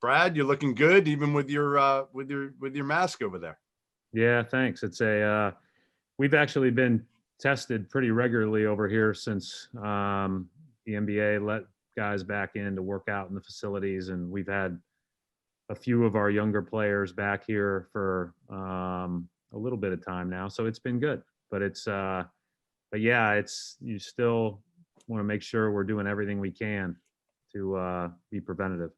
Brad, you're looking good, even with your mask over there. Yeah, thanks. We've actually been tested pretty regularly over here since the NBA let guys back in to work out in the facilities, and we've had a few of our younger players back here for a little bit of time now, so it's been good. But yeah, it's you still want to make sure we're doing everything we can to be preventative.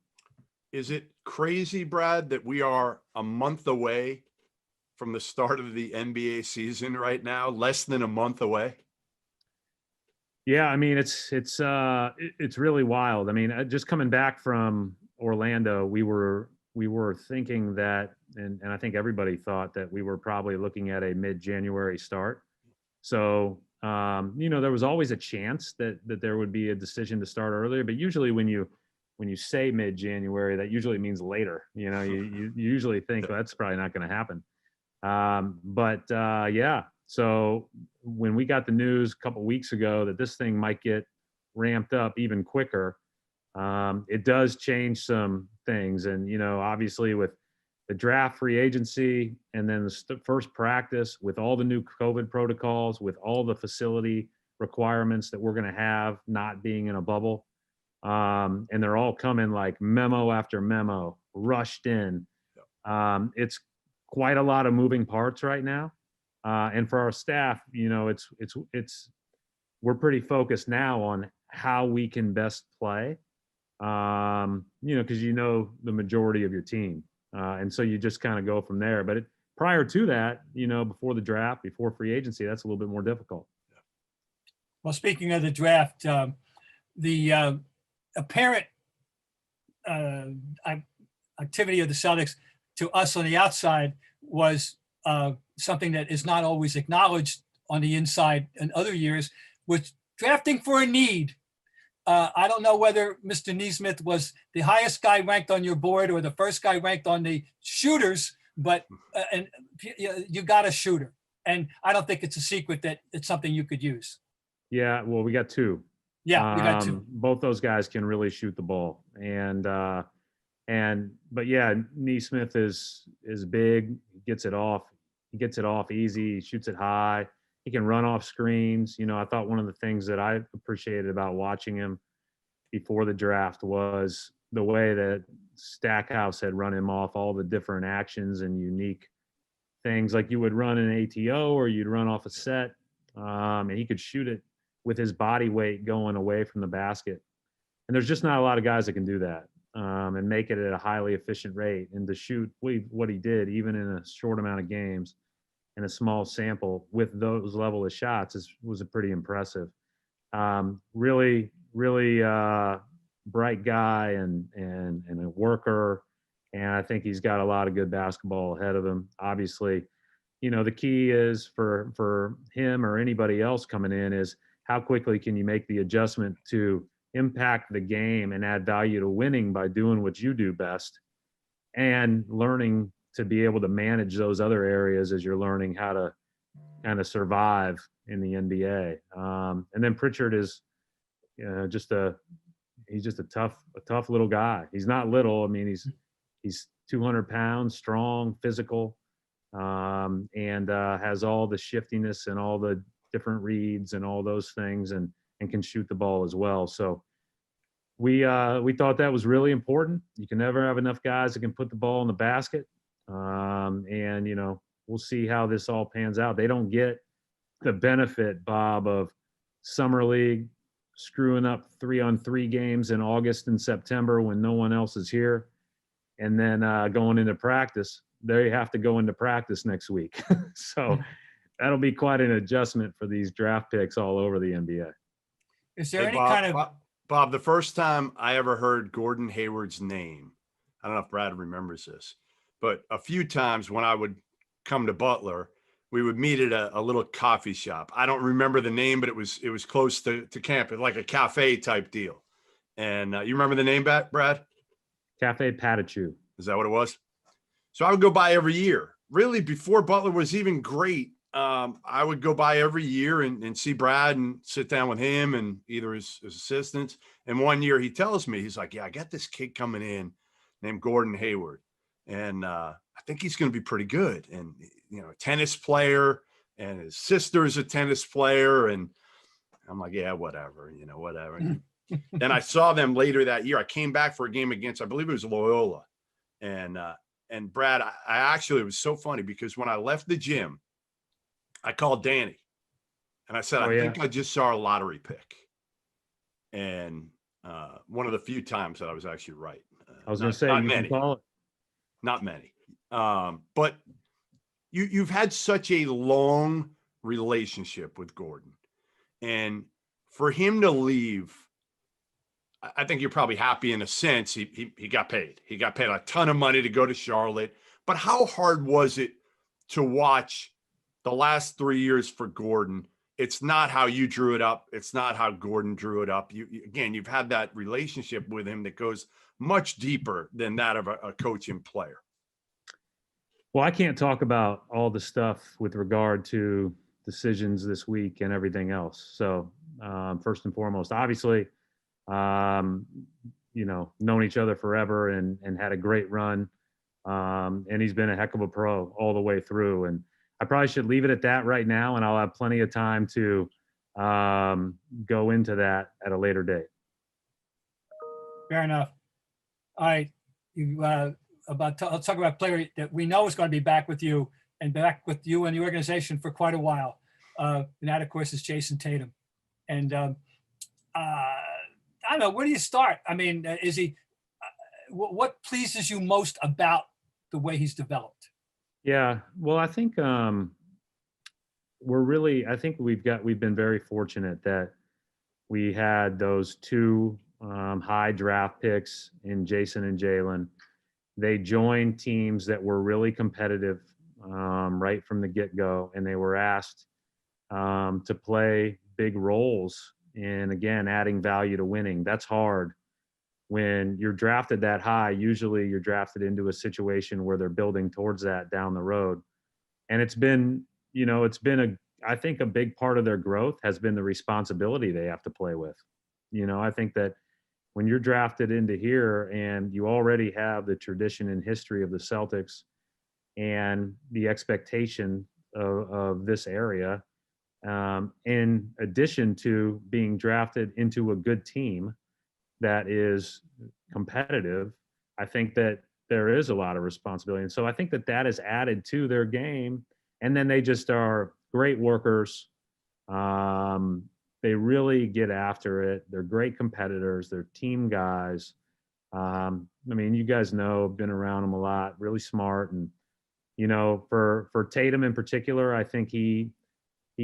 Is it crazy, Brad, that we are a month away from the start of the NBA season right now? Less than a month away. Yeah, I mean it's really wild. I mean, just coming back from Orlando, we were thinking that, and I think everybody thought that we were probably looking at a mid-January start. So there was always a chance that there would be a decision to start earlier, but usually when you say mid-January, that usually means later. You usually think, well, that's probably not going to happen. But yeah, so when we got the news a couple weeks ago that this thing might get ramped up even quicker, it does change some things. And, obviously with the draft, free agency, and then the first practice, with all the new COVID protocols, with all the facility requirements that we're going to have not being in a bubble. And they're all coming like memo after memo, rushed in. It's quite a lot of moving parts right now. And for our staff, it's we're pretty focused now on how we can best play. Because the majority of your team, and so you just kind of go from there. But prior to that, before the draft, before free agency, that's a little bit more difficult. Well, speaking of the draft, the apparent activity of the Celtics to us on the outside was something that is not always acknowledged on the inside in other years, was drafting for a need. I don't know whether Mr. Neesmith was the highest guy ranked on your board or the first guy ranked on the shooters, but you got a shooter. And I don't think it's a secret that it's something you could use. Yeah, well, we got two. Yeah, we got two. Both those guys can really shoot the ball. But yeah, Neesmith is big. He gets it off. He gets it off easy. He shoots it high. He can run off screens. I thought one of the things that I appreciated about watching him before the draft was the way that Stackhouse had run him off all the different actions and unique things, like you would run an ATO or you'd run off a set, and he could shoot it with his body weight going away from the basket. And there's just not a lot of guys that can do that, and make it at a highly efficient rate. And to shoot what he did, even in a short amount of games and a small sample with those level of shots, was a pretty impressive. Really bright guy and a worker. And I think he's got a lot of good basketball ahead of him. Obviously, the key is for him or anybody else coming in is how quickly can you make the adjustment to impact the game and add value to winning by doing what you do best, and learning to be able to manage those other areas as you're learning how to kind of survive in the NBA. And then Pritchard is just a tough little guy. He's not little. I mean, he's 200 pounds, strong, physical, and has all the shiftiness and all the different reads and all those things, and can shoot the ball as well. So we thought that was really important. You can never have enough guys that can put the ball in the basket. And we'll see how this all pans out. They don't get the benefit, Bob, of summer league, screwing up 3-on-3 games in August and September when no one else is here, and then going into practice. They have to go into practice next week. So that'll be quite an adjustment for these draft picks all over the NBA. Is there kind of Bob, the first time I ever heard Gordon Hayward's name, I don't know if Brad remembers this, but a few times when I would come to Butler, we would meet at a little coffee shop. I don't remember the name, but it was close to campus, like a cafe type deal. And you remember the name, Brad? Cafe Patachu. Is that what it was? So I would go by every year. Really, before Butler was even great, I would go by every year and see Brad and sit down with him and either his assistants. And one year he tells me, he's like, yeah, I got this kid coming in named Gordon Hayward. And I think he's going to be pretty good. And, you know, a tennis player, and his sister's a tennis player. And I'm like, yeah, whatever, you know, whatever. And then I saw them later that year. I came back for a game against, I believe it was Loyola. And Brad, I actually, it was so funny because when I left the gym, I called Danny and I said, Oh, I yeah. think I just saw a lottery pick. And one of the few times that I was actually right. I was going to say, not you many, can call it. not many. But you've had such a long relationship with Gordon, and for him to leave, I think you're probably happy in a sense. He got paid. He got paid a ton of money to go to Charlotte. But how hard was it to watch the last 3 years for Gordon? It's not how you drew it up. It's not how Gordon drew it up. Again, you've had that relationship with him that goes much deeper than that of a coach and player. Well, I can't talk about all the stuff with regard to decisions this week and everything else. So first and foremost, obviously, you know, known each other forever and had a great run. And he's been a heck of a pro all the way through. And I probably should leave it at that right now, and I'll have plenty of time to go into that at a later date. Fair enough. All right. Let's talk about a player that we know is going to be back with you and the organization for quite a while. And that, of course, is Jason Tatum. And I don't know, where do you start? I mean, what pleases you most about the way he's developed? Yeah, well, I think we've been very fortunate that we had those two high draft picks in Jason and Jalen. They joined teams that were really competitive right from the get-go, and they were asked to play big roles in, again, adding value to winning. That's hard. When you're drafted that high, usually you're drafted into a situation where they're building towards that down the road. And it's been I think a big part of their growth has been the responsibility they have to play with. You know, I think that when you're drafted into here and you already have the tradition and history of the Celtics and the expectation of this area, in addition to being drafted into a good team that is competitive, I think that there is a lot of responsibility. And so I think that that is added to their game. And then they just are great workers. They really get after it. They're great competitors. They're team guys. I mean, you guys know, been around them a lot, really smart. And, you know, for Tatum in particular, I think he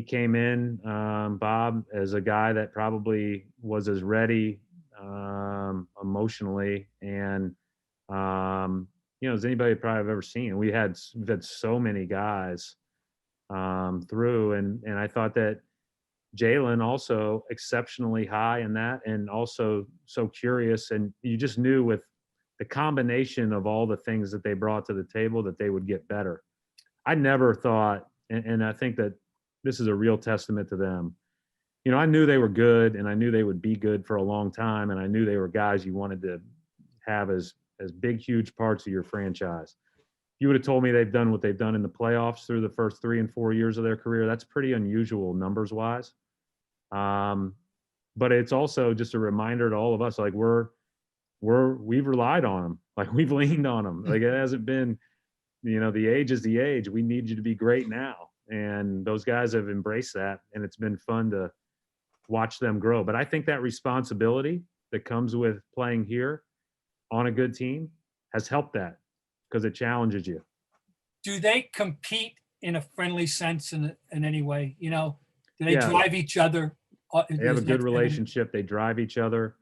came in, Bob, as a guy that probably was as ready emotionally and you know, as anybody probably have ever seen. We've had so many guys through, and I thought that Jalen also exceptionally high in that, and also so curious, and you just knew with the combination of all the things that they brought to the table that they would get better. I never thought, and I think that this is a real testament to them. You know, I knew they were good, and I knew they would be good for a long time, and I knew they were guys you wanted to have as big, huge parts of your franchise. You would have told me they've done what they've done in the playoffs through the first 3 and 4 years of their career. That's pretty unusual numbers wise. But it's also just a reminder to all of us, like we've relied on them, like we've leaned on them. Like it hasn't been, you know, the age is the age. We need you to be great now. And those guys have embraced that, and it's been fun to watch them grow. But I think that responsibility that comes with playing here on a good team has helped that, because it challenges you. Do they compete in a friendly sense in any way? You know, do they Yeah. drive each other? They have a good relationship. They drive each other.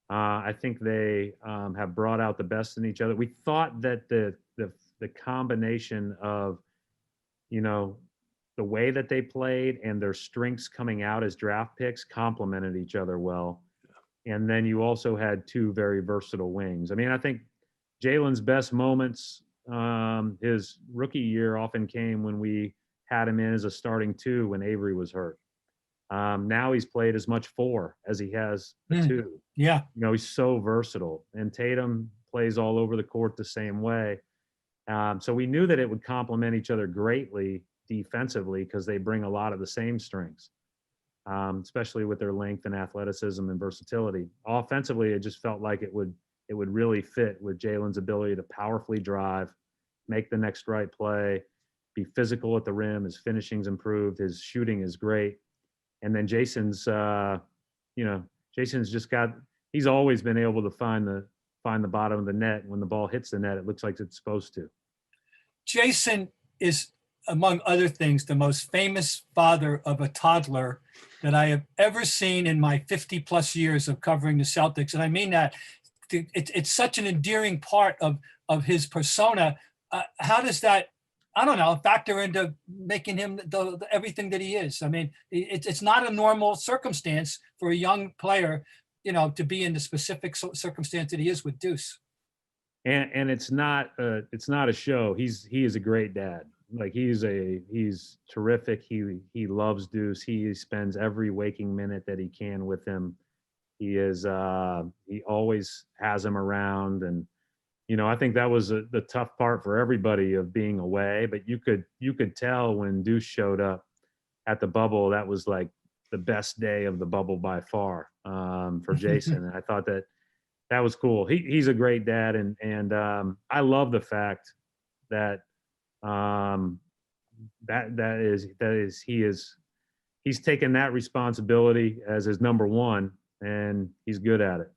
I think they have brought out the best in each other. We thought that the combination of, you know, the way that they played and their strengths coming out as draft picks complemented each other well. And then you also had two very versatile wings. I mean, I think Jalen's best moments, his rookie year, often came when we had him in as a starting two when Avery was hurt. Now he's played as much 4 as he has a 2. Yeah. You know, he's so versatile. And Tatum plays all over the court the same way. So we knew that it would complement each other greatly defensively because they bring a lot of the same strengths, especially with their length and athleticism and versatility. Offensively, it just felt like it would really fit with Jalen's ability to powerfully drive, make the next right play, be physical at the rim. His finishing's improved. His shooting is great. And then Jason's he's always been able to find the bottom of the net. When the ball hits the net, it looks like it's supposed to. Jason is, among other things, the most famous father of a toddler that I have ever seen in my 50 plus years of covering the Celtics. And I mean that it's such an endearing part of his persona. How does that, I don't know, factor into making him the everything that he is? I mean, it's not a normal circumstance for a young player, to be in the specific circumstance that he is with Deuce. And it's not a show. He is a great dad. Like he's terrific. He loves Deuce. He spends every waking minute that he can with him. He always has him around. And, I think that was the tough part for everybody of being away, but you could tell when Deuce showed up at the bubble, that was like the best day of the bubble by far, for Jason. And I thought that was cool. He's a great dad. And I love the fact that, he's taken that responsibility as his number one, and he's good at it.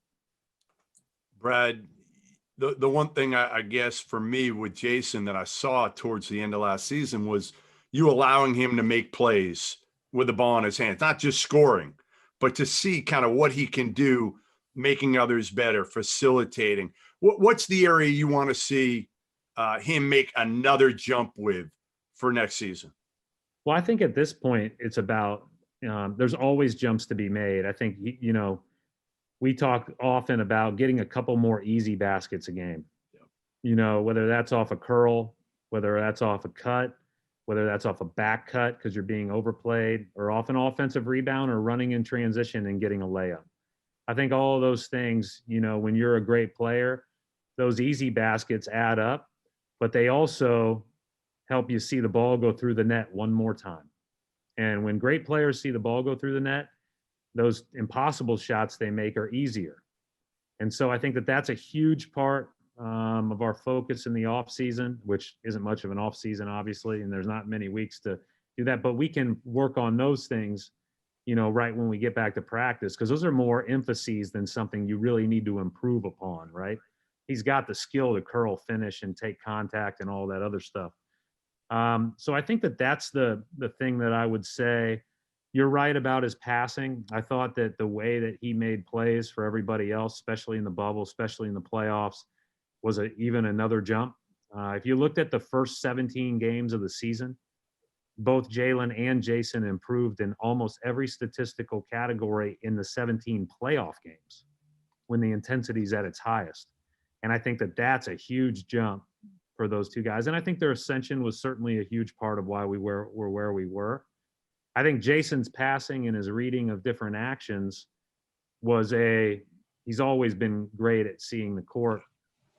Brad, the one thing I guess for me with Jason that I saw towards the end of last season was you allowing him to make plays with the ball in his hands, not just scoring, but to see kind of what he can do, making others better, facilitating. What's the area you want to see him make another jump with for next season? Well, I think at this point it's about, there's always jumps to be made. I think, we talk often about getting a couple more easy baskets a game, whether that's off a curl, whether that's off a cut, whether that's off a back cut because you're being overplayed, or off an offensive rebound or running in transition and getting a layup. I think all of those things, when you're a great player, those easy baskets add up, but they also help you see the ball go through the net one more time. And when great players see the ball go through the net, those impossible shots they make are easier. And so I think that that's a huge part of our focus in the off season, which isn't much of an off season, obviously, and there's not many weeks to do that, but we can work on those things, right when we get back to practice, because those are more emphases than something you really need to improve upon, right? He's got the skill to curl, finish, and take contact and all that other stuff. So I think that that's the thing that I would say. You're right about his passing. I thought that the way that he made plays for everybody else, especially in the bubble, especially in the playoffs, was even another jump. If you looked at the first 17 games of the season, both Jalen and Jason improved in almost every statistical category in the 17 playoff games when the intensity is at its highest. And I think that that's a huge jump for those two guys. And I think their ascension was certainly a huge part of why we were where we were. I think Jason's passing and his reading of different actions he's always been great at seeing the court,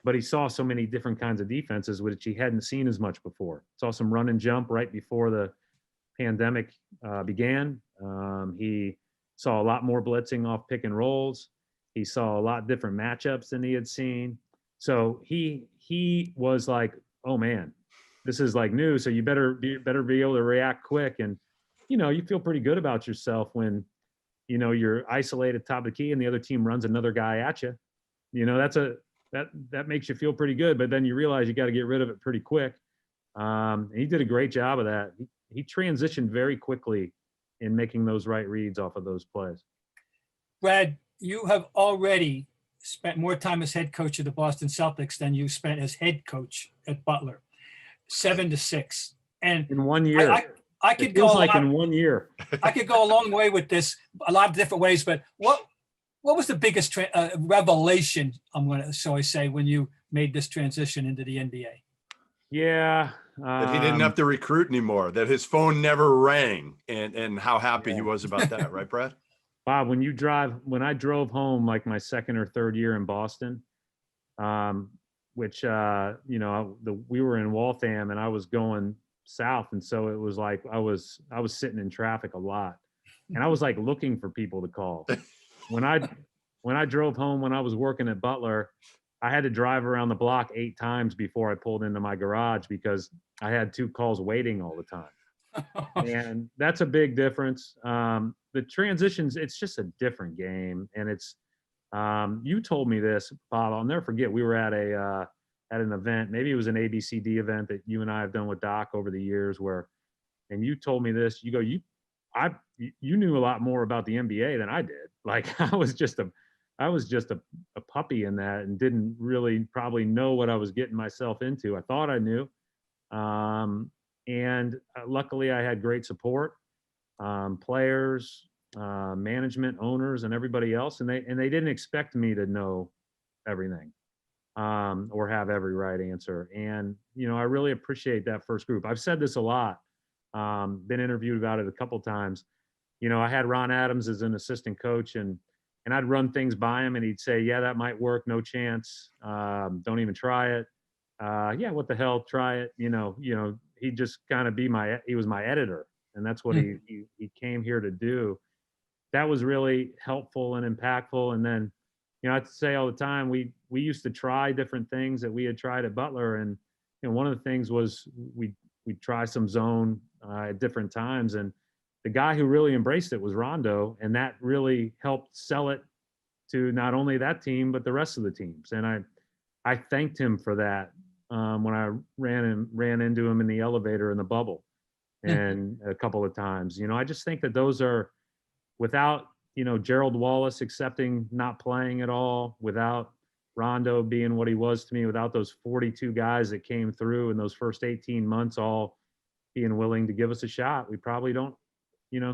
but he saw so many different kinds of defenses, which he hadn't seen as much before. Saw some run and jump right before the pandemic began. He saw a lot more blitzing off pick and rolls. He saw a lot different matchups than he had seen. So he was like, oh man, this is like new. So you better be able to react quick. And, you feel pretty good about yourself when, you're isolated top of the key and the other team runs another guy at you. That makes you feel pretty good, but then you realize you got to get rid of it pretty quick. And he did a great job of that. He transitioned very quickly in making those right reads off of those plays. Brad, you have already spent more time as head coach of the Boston Celtics than you spent as head coach at Butler, 7-6. And in 1 year, I could go like in 1 year. I could go a long way with this, a lot of different ways. But what was the biggest revelation? So I say, when you made this transition into the NBA. Yeah, that he didn't have to recruit anymore. That his phone never rang, and how happy he was about that, right, Brad? Bob, when I drove home like my second or third year in Boston, which we were in Waltham and I was going south, and so it was like I was sitting in traffic a lot, and I was like looking for people to call. When I drove home when I was working at Butler, I had to drive around the block 8 times before I pulled into my garage because I had 2 calls waiting all the time. And that's a big difference. The transitions, it's just a different game. And it's, you told me this, Bob, I'll never forget. We were at at an event, maybe it was an ABCD event that you and I have done with Doc over the years and you told me this, you go, you knew a lot more about the NBA than I did. Like I was just a puppy in that and didn't really probably know what I was getting myself into. I thought I knew. And luckily I had great support, players, management, owners, and everybody else. And they didn't expect me to know everything, or have every right answer. And, I really appreciate that first group. I've said this a lot, been interviewed about it a couple times. I had Ron Adams as an assistant coach and I'd run things by him and he'd say, yeah, that might work. No chance. Don't even try it. Yeah, what the hell, try it. He'd just kind of he was my editor, and that's what he came here to do. That was really helpful and impactful. And then, I'd say all the time, we used to try different things that we had tried at Butler. And, one of the things was we'd try some zone at different times. And the guy who really embraced it was Rondo. And that really helped sell it to not only that team, but the rest of the teams. And I thanked him for that when I ran into him in the elevator in the bubble and a couple of times. I just think that those are, without, Gerald Wallace accepting not playing at all, without Rondo being what he was to me, without those 42 guys that came through in those first 18 months all being willing to give us a shot, we probably don't,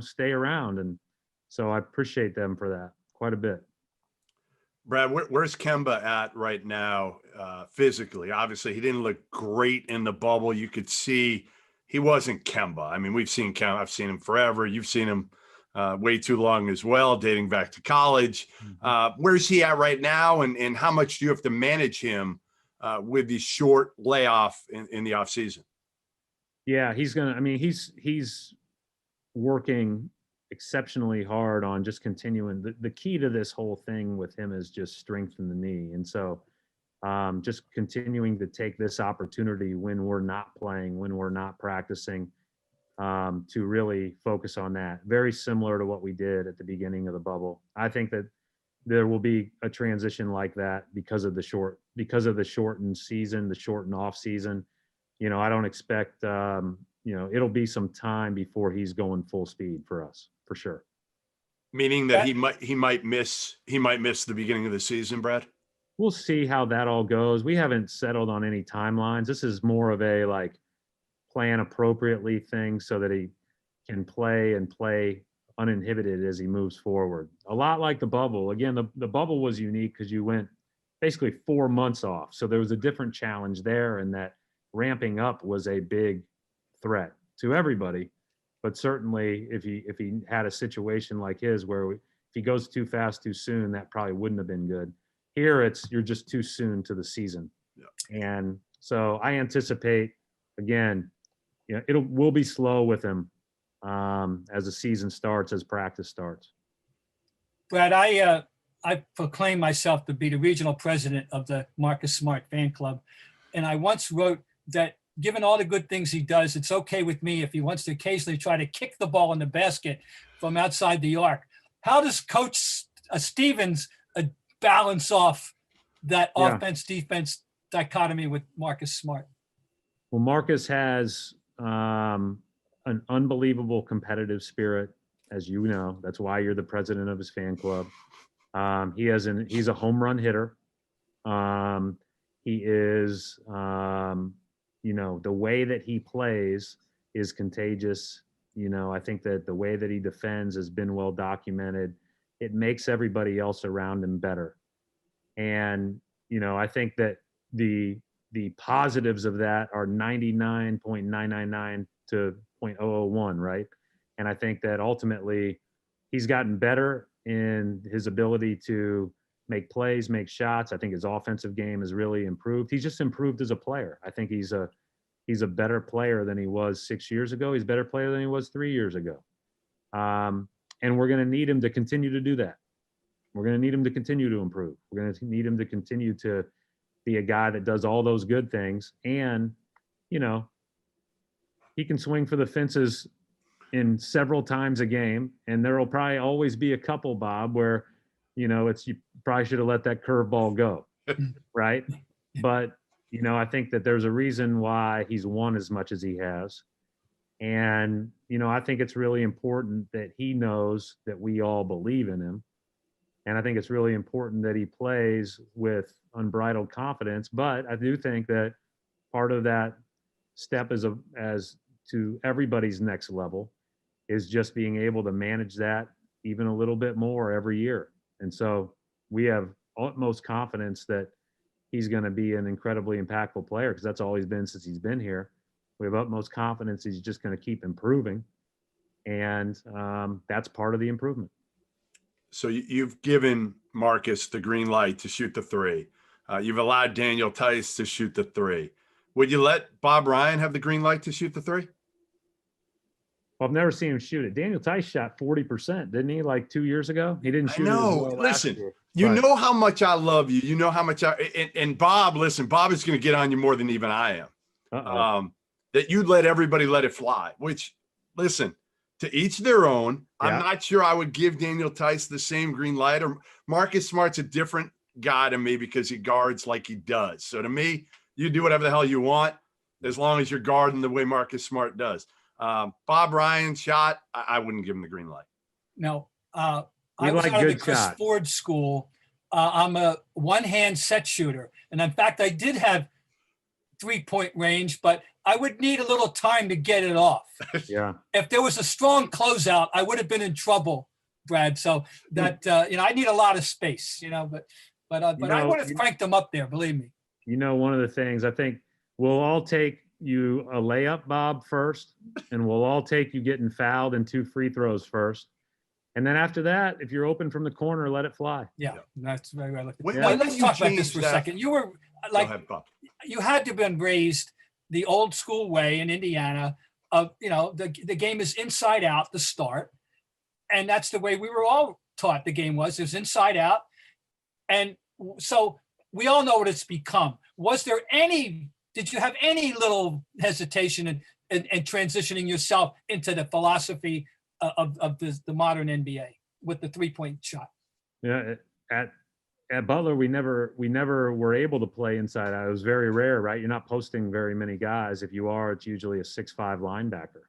stay around. And so I appreciate them for that quite a bit. Brad, where's Kemba at right now, physically? Obviously, he didn't look great in the bubble. You could see he wasn't Kemba. I mean, we've seen Kemba. I've seen him forever. You've seen him way too long as well, dating back to college. Where's he at right now, and how much do you have to manage him with the short layoff in the offseason? Yeah, he's working exceptionally hard on just continuing. The key to this whole thing with him is just strengthen the knee. And so just continuing to take this opportunity when we're not playing, when we're not practicing, to really focus on that. Very similar to what we did at the beginning of the bubble. I think that there will be a transition like that because of the shortened season, the shortened off season. I don't expect, it'll be some time before he's going full speed for us, for sure. Meaning that he might miss the beginning of the season, Brad? We'll see how that all goes. We haven't settled on any timelines. This is more of a plan appropriately thing so that he can play uninhibited as he moves forward. A lot like the bubble. Again, the bubble was unique because you went basically 4 months off. So there was a different challenge there, and that ramping up was a big threat to everybody. But certainly if he had a situation like his where if he goes too fast too soon, that probably wouldn't have been good. Here you're just too soon to the season. Yeah. And so I anticipate, again, we'll be slow with him as the season starts, as practice starts. Brad, I proclaim myself to be the regional president of the Marcus Smart fan club. And I once wrote that given all the good things he does, it's okay with me if he wants to occasionally try to kick the ball in the basket from outside the arc. How does Coach Stevens balance off that offense-defense dichotomy with Marcus Smart? Well, Marcus has an unbelievable competitive spirit, as you know. That's why you're the president of his fan club. He's a home run hitter. He is, the way that he plays is contagious. I think that the way that he defends has been well documented. It makes everybody else around him better. And, I think that the positives of that are 99.999 to 0.001, right? And I think that ultimately he's gotten better in his ability to make plays, make shots. I think his offensive game has really improved. He's just improved as a player. I think he's a better player than he was 6 years ago. He's a better player than he was 3 years ago. And we're going to need him to continue to do that. We're going to need him to continue to improve. We're going to need him to continue to be a guy that does all those good things. And, you know, he can swing for the fences in several times a game. And there will probably always be a couple, Bob, where, you know, you probably should have let that curveball go. Right. But, you know, I think that there's a reason why he's won as much as he has. And, you know, I think it's really important that he knows that we all believe in him. And I think it's really important that he plays with unbridled confidence. But I do think that part of that step as to everybody's next level is just being able to manage that even a little bit more every year. And so we have utmost confidence that he's going to be an incredibly impactful player, because that's all he's been since he's been here. We have utmost confidence he's just going to keep improving. And that's part of the improvement. So you've given Marcus the green light to shoot the three. You've allowed Daniel Tice to shoot the three. Would you let Bob Ryan have the green light to shoot the three? Well, I've never seen him shoot it. Daniel Tice shot 40%, didn't he? Like 2 years ago, he didn't shoot. I know. It as well last Listen, year, you but know how much I love you. You know how much and Bob. Listen, Bob is going to get on you more than even I am. That you'd let everybody let it fly. Which, listen, to each their own. Yeah. I'm not sure I would give Daniel Tice the same green light. Or Marcus Smart's a different guy to me because he guards like he does. So to me, you do whatever the hell you want as long as you're guarding the way Marcus Smart does. Bob Ryan shot, I wouldn't give him the green light. No, I was out of the Chris Ford school. I'm a one-hand set shooter. And in fact, I did have 3-point range, but I would need a little time to get it off. Yeah. If there was a strong closeout, I would have been in trouble, Brad. So that, I need a lot of space, but I would have cranked them up there, believe me. One of the things, I think we'll all take you a layup, Bob, first, and we'll all take you getting fouled and 2 free throws first. And then after that, if you're open from the corner, let it fly. Yeah, that's very well. Well, let's talk about this for a second. You were like, you had to have been raised the old school way in Indiana of, the game is inside out to start. And that's the way we were all taught the game was. It was inside out. And so we all know what it's become. Did you have any little hesitation in transitioning yourself into the philosophy of the modern NBA with the 3-point shot? Yeah, at Butler, we never were able to play inside out. It was very rare, right? You're not posting very many guys. If you are, it's usually a 6'5" linebacker,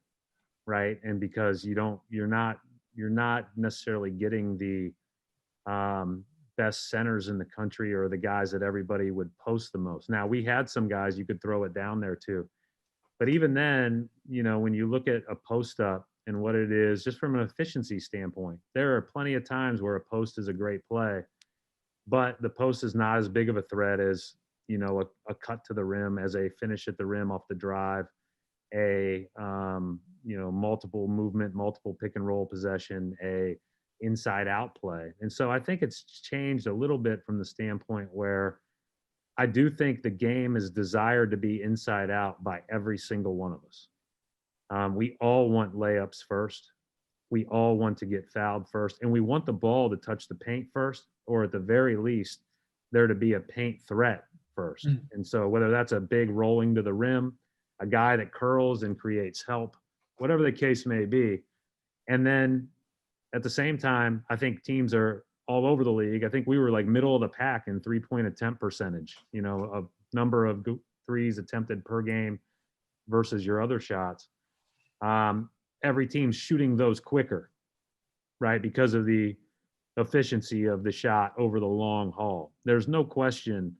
right? And because you're not necessarily getting the best centers in the country or the guys that everybody would post the most. Now, we had some guys you could throw it down there too. But even then, when you look at a post up and what it is, just from an efficiency standpoint, there are plenty of times where a post is a great play, but the post is not as big of a threat as, a cut to the rim, as a finish at the rim off the drive, a, multiple movement, multiple pick and roll possession, a inside out play. And so I think it's changed a little bit from the standpoint where I do think the game is desired to be inside out by every single one of us. We all want layups first. We all want to get fouled first, and we want the ball to touch the paint first, or at the very least, there to be a paint threat first. And so whether that's a big rolling to the rim, a guy that curls and creates help, whatever the case may be. And then at the same time, I think teams are all over the league. I think we were like middle of the pack in 3-point attempt percentage, a number of threes attempted per game versus your other shots. Every team's shooting those quicker, right? Because of the efficiency of the shot over the long haul. There's no question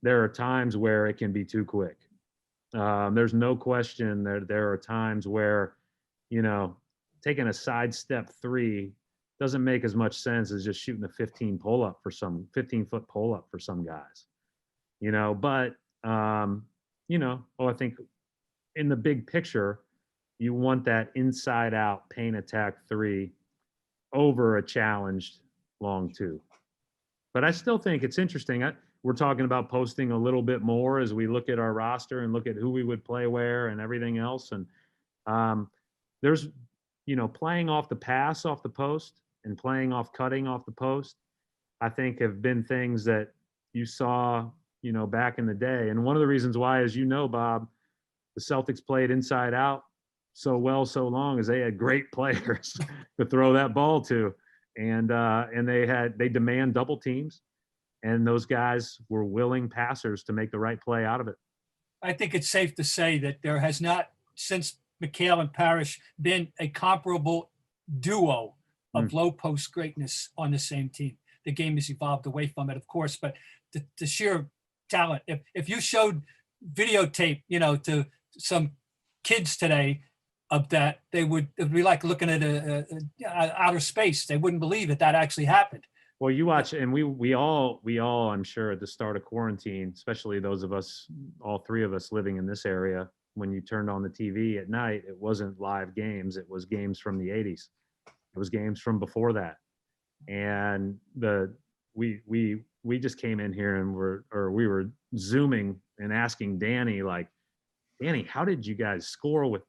there are times where it can be too quick. There's no question there are times where, taking a sidestep 3 doesn't make as much sense as just shooting a 15-foot pull-up for some guys, but, I think in the big picture, you want that inside out paint attack 3 over a challenged long 2. But I still think it's interesting. We're talking about posting a little bit more as we look at our roster and look at who we would play where and everything else. And there's, playing off the pass off the post and playing off cutting off the post, I think have been things that you saw, back in the day. And one of the reasons why, as you know, Bob, the Celtics played inside out so well so long is they had great players to throw that ball to. And they demand double teams, and those guys were willing passers to make the right play out of it. I think it's safe to say that there has not, since McHale and Parrish, been a comparable duo of low post greatness on the same team. The game has evolved away from it, of course, but the sheer talent. If you showed videotape, to some kids today of that, it'd be like looking at outer space. They wouldn't believe that actually happened. Well, you watch, and we all, I'm sure, at the start of quarantine, especially those of us, all three of us living in this area, when you turned on the TV at night, it wasn't live games. It was games from the 80s. It was games from before that. And we just came in here and we were Zooming and asking Danny, like, Danny, how did you guys score with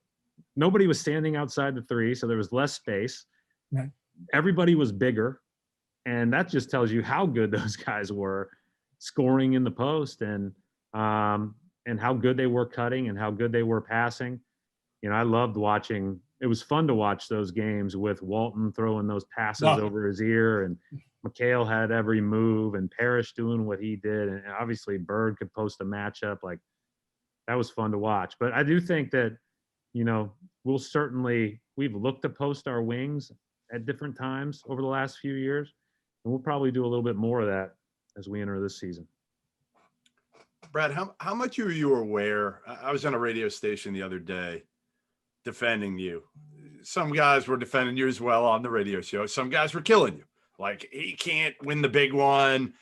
nobody was standing outside the three, so there was less space. Right. Everybody was bigger. And that just tells you how good those guys were scoring in the post and how good they were cutting and how good they were passing. I loved watching. It was fun to watch those games with Walton throwing those passes over his ear, and McHale had every move, and Parrish doing what he did. And obviously Bird could post a matchup. Like, that was fun to watch. But I do think that, we've looked to post our wings at different times over the last few years. And we'll probably do a little bit more of that as we enter this season. Brad, how much are you aware? I was on a radio station the other day defending you. Some guys were defending you as well on the radio show. Some guys were killing you. Like, he can't win the big one.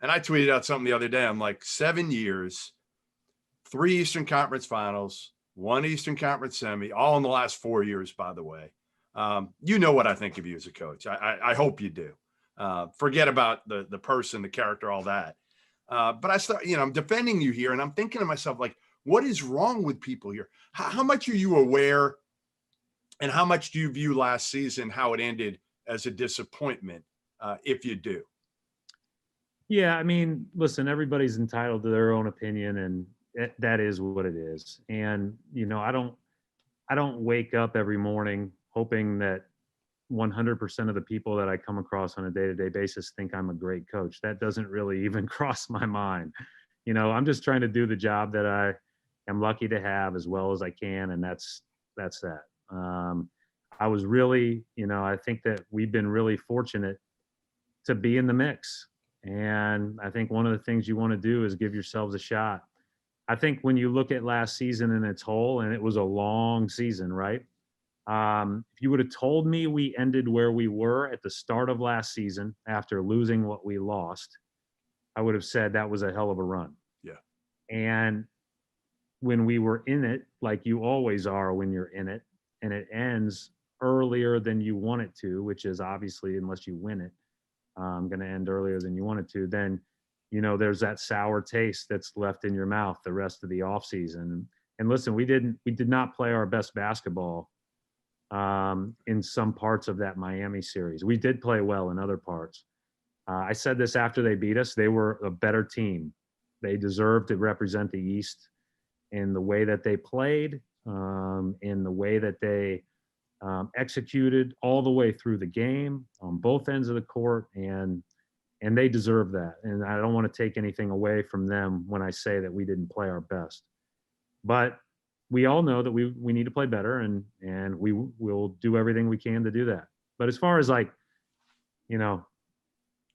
And I tweeted out something the other day. I'm like, 7 years, 3 Eastern Conference Finals, 1 Eastern Conference semi, all in the last 4 years, by the way. You know what I think of you as a coach. I hope you do. Forget about the person, the character, all that. But I'm defending you here, and I'm thinking to myself, like, what is wrong with people here? How much are you aware, and how much do you view last season, how it ended, as a disappointment, if you do? Yeah, I mean, listen, everybody's entitled to their own opinion, and that is what it is. And, I don't wake up every morning hoping that 100% of the people that I come across on a day-to-day basis think I'm a great coach. That doesn't really even cross my mind. I'm just trying to do the job that I am lucky to have as well as I can. And that's that. I was really, I think that we've been really fortunate to be in the mix. And I think one of the things you want to do is give yourselves a shot. I think when you look at last season in its whole, and it was a long season, right? If you would have told me we ended where we were at the start of last season after losing what we lost, I would have said that was a hell of a run. Yeah. And when we were in it, like you always are when you're in it, and it ends earlier than you want it to, which is obviously, unless you win it, going to end earlier than you want it to, then, there's that sour taste that's left in your mouth the rest of the offseason. And listen, we did not play our best basketball in some parts of that Miami series. We did play well in other parts. I said this after they beat us. They were a better team. They deserved to represent the East in the way that they played, in the way that they executed all the way through the game on both ends of the court, and they deserve that. And I don't want to take anything away from them when I say that we didn't play our best. But we all know that we need to play better, and we will do everything we can to do that. But as far as I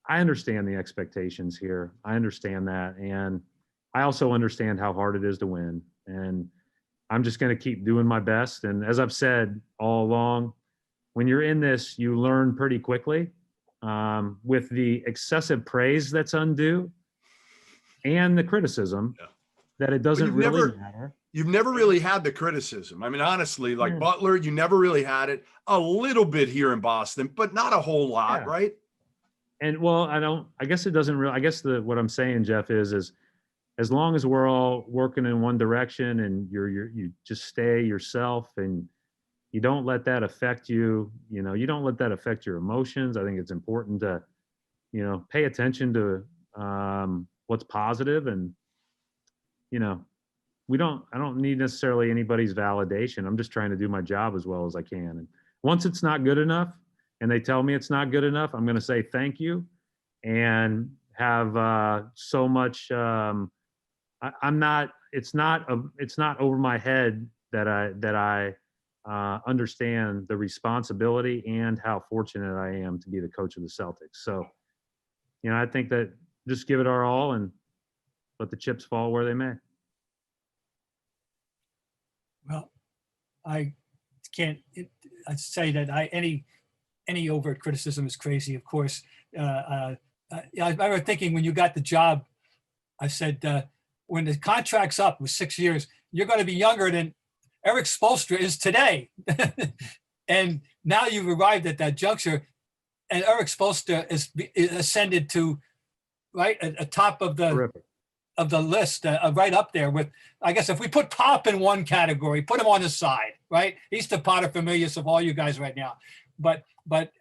understand the expectations here. I understand that. And I also understand how hard it is to win. And I'm just going to keep doing my best. And as I've said all along, when you're in this, you learn pretty quickly, with the excessive praise that's undue and the criticism that it doesn't really matter. You've never really had the criticism. I mean, honestly, like Butler, you never really had it. A little bit here in Boston, but not a whole lot, right? And well, I guess it doesn't really, I guess what I'm saying, Jeff, is as long as we're all working in one direction and you just stay yourself and you don't let that affect you, you don't let that affect your emotions. I think it's important to, pay attention to what's positive and, you know, I don't need necessarily anybody's validation. I'm just trying to do my job as well as I can. And once it's not good enough and they tell me it's not good enough, I'm going to say thank you and have so much. I'm not. It's not over my head that I understand the responsibility and how fortunate I am to be the coach of the Celtics. So, I think that just give it our all and let the chips fall where they may. Well, I can't I'd say that any overt criticism is crazy, of course. I remember thinking when you got the job, I said, when the contract's up with 6 years, you're going to be younger than Eric Spoelstra is today. And now you've arrived at that juncture, and Eric Spoelstra is ascended to right at top of the Terrific. list, right up there with, I guess, if we put Pop in one category, put him on the side, right? He's the paterfamilias of all you guys right now. But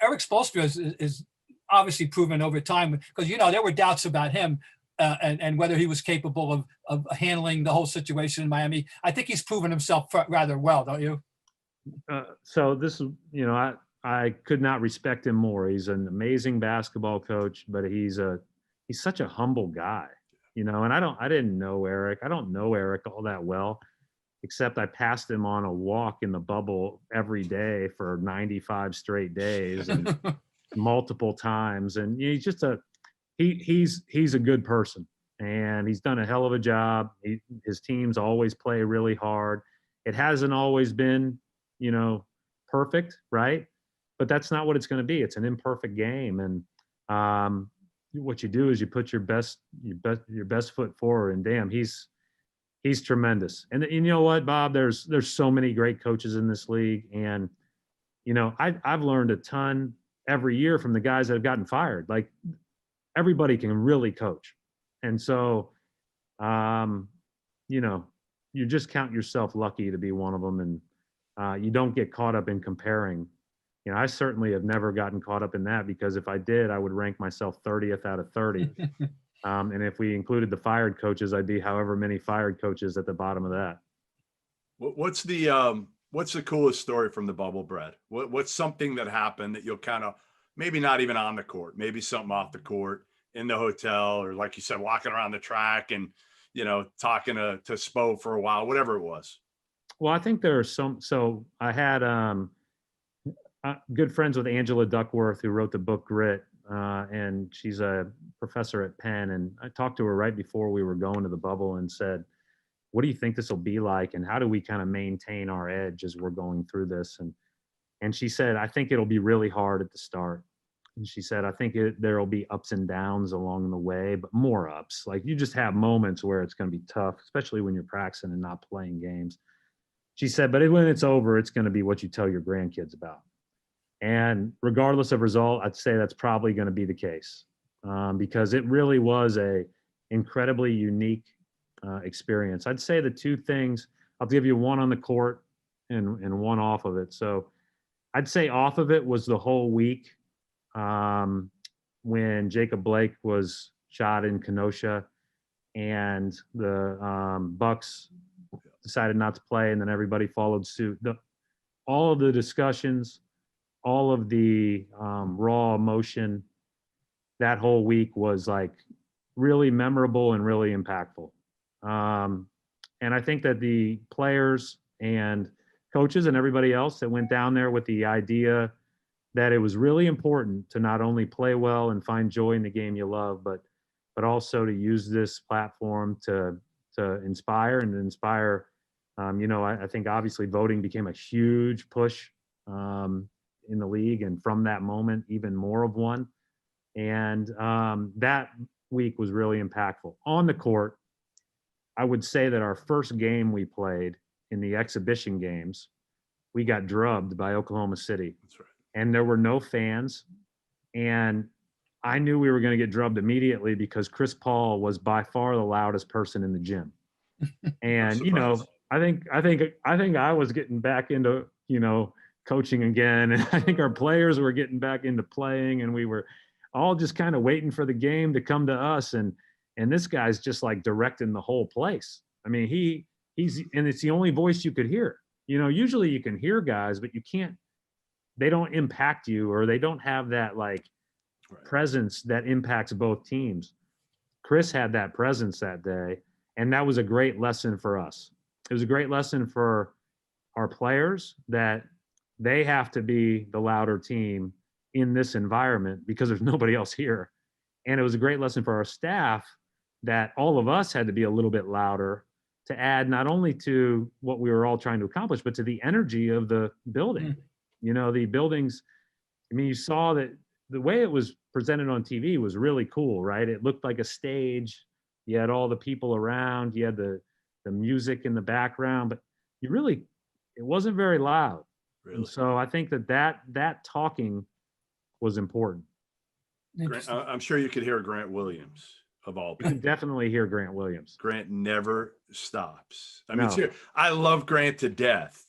Eric Spoelstra is obviously proven over time, because there were doubts about him and whether he was capable of handling the whole situation in Miami. I think he's proven himself rather well, don't you? So this is, I could not respect him more. He's an amazing basketball coach, but he's such a humble guy, and I didn't know Eric. I don't know Eric all that well, except I passed him on a walk in the bubble every day for 95 straight days and multiple times. And he's just he's a good person, and he's done a hell of a job. His teams always play really hard. It hasn't always been, perfect, right? But that's not what it's going to be. It's an imperfect game, and what you do is you put your best foot forward. And damn, he's tremendous. And you know what, Bob? There's so many great coaches in this league, and I've learned a ton every year from the guys that have gotten fired. Like, everybody can really coach, and so you just count yourself lucky to be one of them, and you don't get caught up in comparing. I certainly have never gotten caught up in that, because if I did, I would rank myself 30th out of 30. And if we included the fired coaches, I'd be however many fired coaches at the bottom of that. What's the coolest story from the bubble, Brad? What's something that happened that you'll kind of, maybe not even on the court, maybe something off the court, in the hotel, or like you said, walking around the track and, talking to Spo for a while, whatever it was? Well, I think there are some. So I had good friends with Angela Duckworth, who wrote the book Grit, and she's a professor at Penn. And I talked to her right before we were going to the bubble and said, what do you think this will be like? And how do we kind of maintain our edge as we're going through this? And she said, I think it'll be really hard at the start. And she said, I think there'll be ups and downs along the way, but more ups. Like, you just have moments where it's going to be tough, especially when you're practicing and not playing games. She said, but when it's over, it's going to be what you tell your grandkids about. And regardless of result, I'd say that's probably going to be the case, because it really was a incredibly unique experience. I'd say the two things, I'll give you one on the court and one off of it. So I'd say off of it was the whole week when Jacob Blake was shot in Kenosha and the Bucks decided not to play, and then everybody followed suit. All of the discussions, all of the raw emotion that whole week was like really memorable and really impactful. And I think that the players and coaches and everybody else that went down there with the idea that it was really important to not only play well and find joy in the game you love, but also to use this platform to inspire. I think obviously voting became a huge push in the league, and from that moment, even more of one. And that week was really impactful. On the court, I would say that our first game we played in the exhibition games, we got drubbed by Oklahoma City. That's right. And there were no fans. And I knew we were going to get drubbed immediately because Chris Paul was by far the loudest person in the gym. And, you know, surprised. I think I was getting back into, you know, coaching again. And I think our players were getting back into playing, and we were all just kind of waiting for the game to come to us. And this guy's just like directing the whole place. I mean, and it's the only voice you could hear. You know, usually you can hear guys, but you can't, they don't impact you, or they don't have that like presence that impacts both teams. Chris had that presence that day, and that was a great lesson for us. It was a great lesson for our players that they have to be the louder team in this environment because there's nobody else here. And it was a great lesson for our staff that all of us had to be a little bit louder to add not only to what we were all trying to accomplish, but to the energy of the building. You know, the buildings, I mean, you saw that the way it was presented on TV was really cool, right? It looked like a stage. You had all the people around, you had the music in the background, but it wasn't very loud. Really? And so I think that talking was important. I'm sure you could hear Grant Williams of all You people. can definitely hear Grant Williams. Grant never stops. I mean, No. I love Grant to death,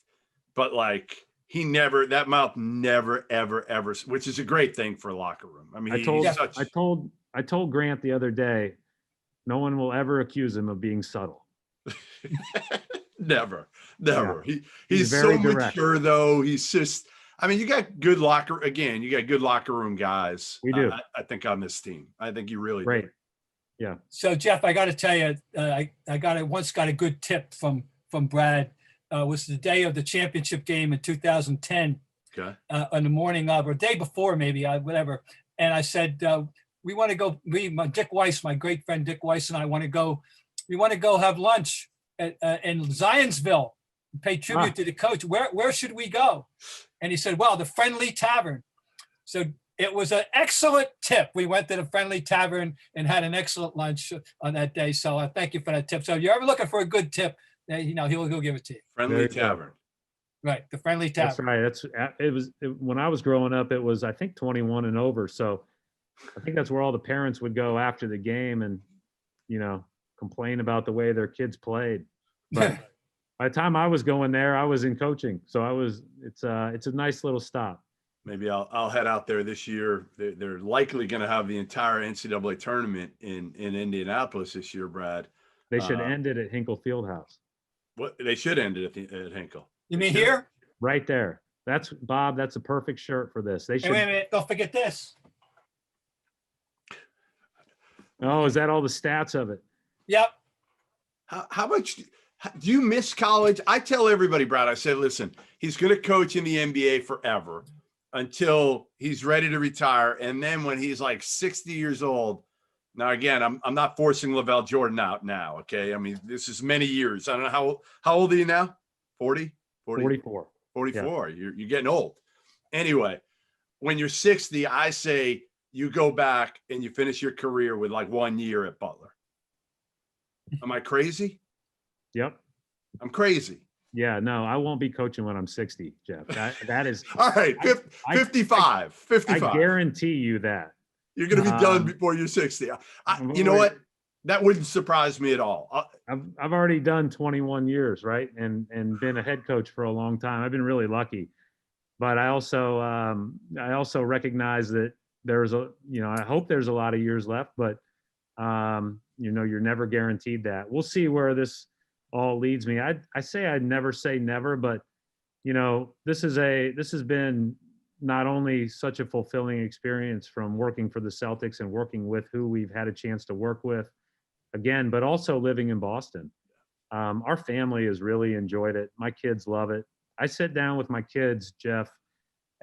but like that mouth never, ever, which is a great thing for a locker room. I mean, I told Grant the other day, no one will ever accuse him of being subtle. Never. Yeah. He's very so direct. mature though. He's just, you got good locker room guys. We do. I think on this team. I think you really Great. do. Yeah. So Jeff, I got to tell you, I once got a good tip from Brad. Was the day of the championship game in 2010. Okay. On the morning of, or day before, maybe, whatever. And I said, we want to go. Dick Weiss, my great friend Dick Weiss, and I want to go. We want to go have lunch in Zionsville, pay tribute to the coach. Where should we go? And he said, well, the Friendly Tavern. So it was an excellent tip. We went to the Friendly Tavern and had an excellent lunch on that day. So I thank you for that tip. So if you're ever looking for a good tip, you know, he'll give it to you. Friendly Tavern. Right, the Friendly Tavern. That's right. When I was growing up, it was, I think, 21 and over. So I think that's where all the parents would go after the game and, you know, complain about the way their kids played. But by the time I was going there, I was in coaching. So it's a nice little stop. Maybe I'll head out there this year. They're likely going to have the entire NCAA tournament in Indianapolis this year, Brad. They should end it at Hinkle Fieldhouse. What they should end it at Hinkle. You mean here? Right there. That's Bob. That's a perfect shirt for this. They should. Wait a minute. Don't forget this. Oh, is that all the stats of it? Yep. How much do you miss college? I tell everybody, Brad, I said, listen, he's going to coach in the NBA forever until he's ready to retire. And then when he's like 60 years old, now, again, I'm not forcing Lavelle Jordan out now. Okay. I mean, this is many years. I don't know how old are you now? 40? 44. 44. Yeah. You're getting old. Anyway, when you're 60, I say you go back and you finish your career with like 1 year at Butler. Am I crazy? Yep. I'm crazy. Yeah, no, I won't be coaching when I'm 60, Jeff. That is all right. 55. 55. I guarantee you that. You're going to be done before you're 60. You know what? That wouldn't surprise me at all. I've already done 21 years, right? And been a head coach for a long time. I've been really lucky. But I also recognize that there's I hope there's a lot of years left, but you're never guaranteed that. We'll see where this all leads me. I say I'd never say never, but this has been not only such a fulfilling experience from working for the Celtics and working with who we've had a chance to work with again, but also living in Boston. Our family has really enjoyed it. My kids love it. I sit down with my kids, Jeff,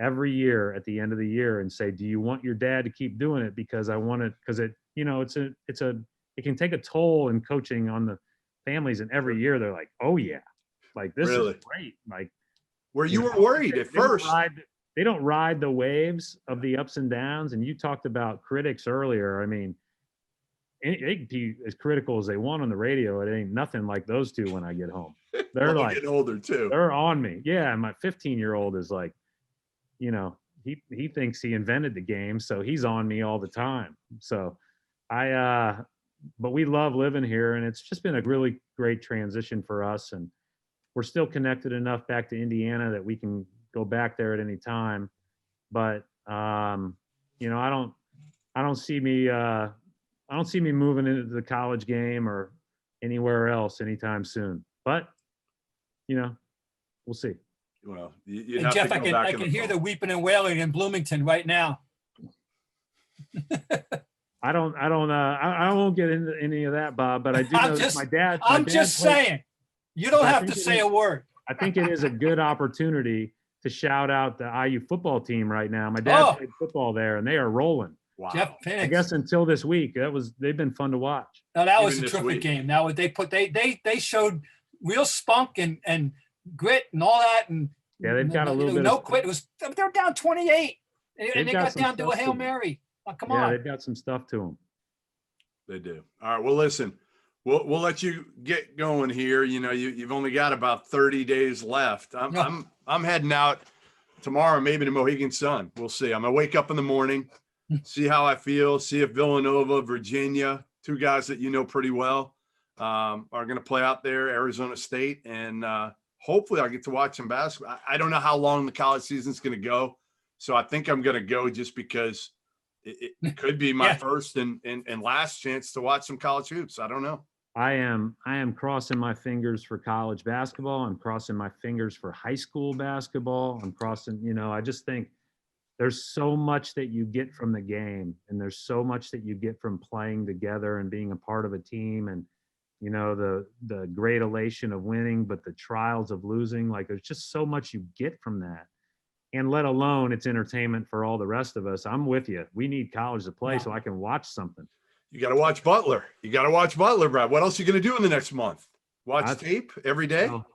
every year at the end of the year and say, do you want your dad to keep doing it? Because I want it, because it can take a toll in coaching on the families. And every year they're like, oh yeah, like this is great. Like where you were worried at first. They don't ride the waves of the ups and downs. And you talked about critics earlier. I mean, they can be as critical as they want on the radio. It ain't nothing like those two when I get home. They're like getting older too. They're on me. Yeah. My 15-year-old is like, he thinks he invented the game, so he's on me all the time. So but we love living here, and it's just been a really great transition for us. And we're still connected enough back to Indiana that we can go back there at any time. But I don't see me moving into the college game or anywhere else anytime soon. But we'll see. Well, you And have Jeff, to go I back can hear the weeping and wailing in Bloomington right now. I won't get into any of that, Bob, but I do know that my dad. I'm just saying, you don't have to say a word. I think it is a good opportunity to shout out the IU football team right now. My dad played football there, and they are rolling. Wow. Jeff Penix. I guess until this week, they've been fun to watch. No, that was Even a this terrific week. game. Now they showed real spunk and grit and all that, and Yeah, they've got a little bit no of quit. They're down 28, and They've they got got some down to a stuff Hail to them. Mary. Oh, come Yeah, on. they've got some stuff to them. They do. All right. Well, listen, we'll let you get going here. You've only got about 30 days left. I'm heading out tomorrow, maybe to Mohegan Sun. We'll see. I'm gonna wake up in the morning, see how I feel, see if Villanova, Virginia, two guys that you know pretty well, are gonna play out there, Arizona State, and hopefully I'll get to watch some basketball. I don't know how long the college season's gonna go, so I think I'm gonna go just because it could be my first and last chance to watch some college hoops. I don't know. I am crossing my fingers for college basketball. I'm crossing my fingers for high school basketball. I'm crossing, I just think there's so much that you get from the game, and there's so much that you get from playing together and being a part of a team, and the great elation of winning, but the trials of losing. Like, there's just so much you get from that. And let alone it's entertainment for all the rest of us. I'm with you. We need college to play so I can watch something. You got to watch Butler. Brad. What else are you going to do in the next month? Watch tape every day? Well,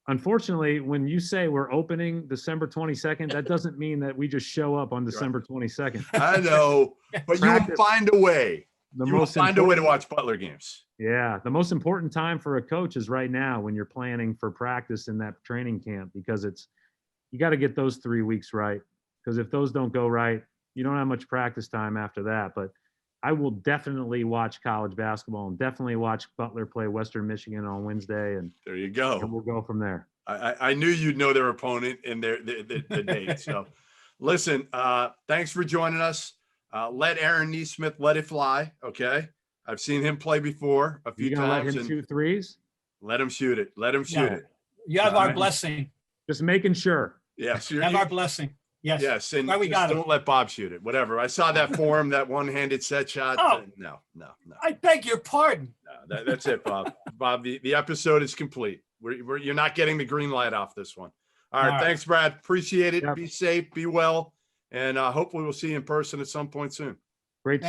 unfortunately, when you say we're opening December 22nd, that doesn't mean that we just show up on December 22nd. I know, but you will find a way. You will find a way to watch Butler games. Yeah. The most important time for a coach is right now when you're planning for practice in that training camp, because you got to get those 3 weeks right. Because if those don't go right, you don't have much practice time after that. But I will definitely watch college basketball and definitely watch Butler play Western Michigan on Wednesday. And there you go. And we'll go from there. I knew you'd know their opponent and the date. So listen, thanks for joining us. Let Aaron Neesmith let it fly. Okay. I've seen him play before a few times. Let him shoot threes? Let him shoot it. It. You have our blessing. Just making sure. Yes. You have our blessing. Yes. Yes. And we got don't let Bob shoot it. Whatever. I saw that for him, that one-handed set shot. Oh. No. I beg your pardon. No, that's it, Bob. Bob, the episode is complete. You're not getting the green light off this one. All right. Thanks, Brad. Appreciate it. Yep. Be safe. Be well. And hopefully we'll see you in person at some point soon. Great to see you.